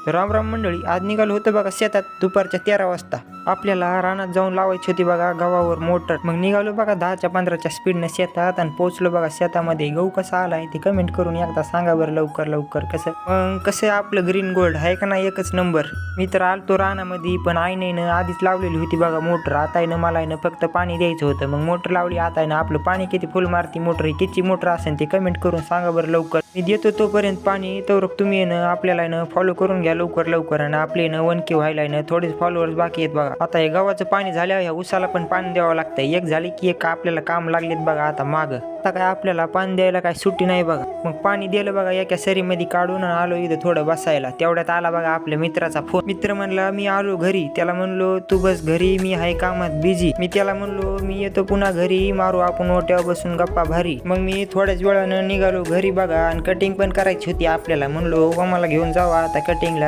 राम राम मंडळी, आज निघालो होतो बघा शेतात दुपारच्या 13 वाजता. आपल्याला रानात जाऊन लावायची होती बघा गव्हावर मोटर. मग निघालो बघा 10च्या-15च्या स्पीडने शेतात आणि पोहोचलो बघा शेतामध्ये. गहू कसा आलाय ते कमेंट करून एकदा सांगा बरं लवकर लवकर. कसं आपलं ग्रीन गोल्ड आहे का नाही, एकच नंबर. मी तर आलतो रानामध्ये, पण आईने आधीच लावलेली होती बघा मोटर. आता आहे ना मला आहे ना फक्त पाणी द्यायचं होतं. मग मोटर लावली. आता आहे ना आपलं पाणी किती फुल मारती मोटर, ही किती मोटर असेल ते कमेंट करून सांगा बरं लवकर. मी देतो तोपर्यंत पाणी, तर तुम्ही आहे ना आपल्याला आहे ना फॉलो करून घ्या लवकर लवकर. आणि आपले ना 1K व्हायला आहे ना थोडेच फॉलोअर्स बाकी आहेत बघा. आता हे गव्हाचं पाणी झाल्यावर ह्या उसाला पण पाणी द्यावं लागतंय. एक झाली की एक आपल्याला काम लागलेत बघा आता माग. आता काय आपल्याला पाणी द्यायला काय सुट्टी नाही बघा. मग पाणी दिलं बघा एका सरीमध्ये काढून आलो इथं थोडं बसायला. तेवढ्यात आला बघा आपल्या मित्राचा फोन. मित्र म्हणला मी आलो घरी. त्याला म्हणलो तू बस घरी, मी आहे कामात बिझी. मी त्याला म्हणलो मी येतो पुन्हा घरी, मारू आपण ओट्यावर बसून गप्पा भारी. मग मी थोड्याच वेळानं निघालो घरी बघा. आणि कटिंग पण करायची होती आपल्याला. म्हणलो आम्हाला घेऊन जावा आता कटिंगला.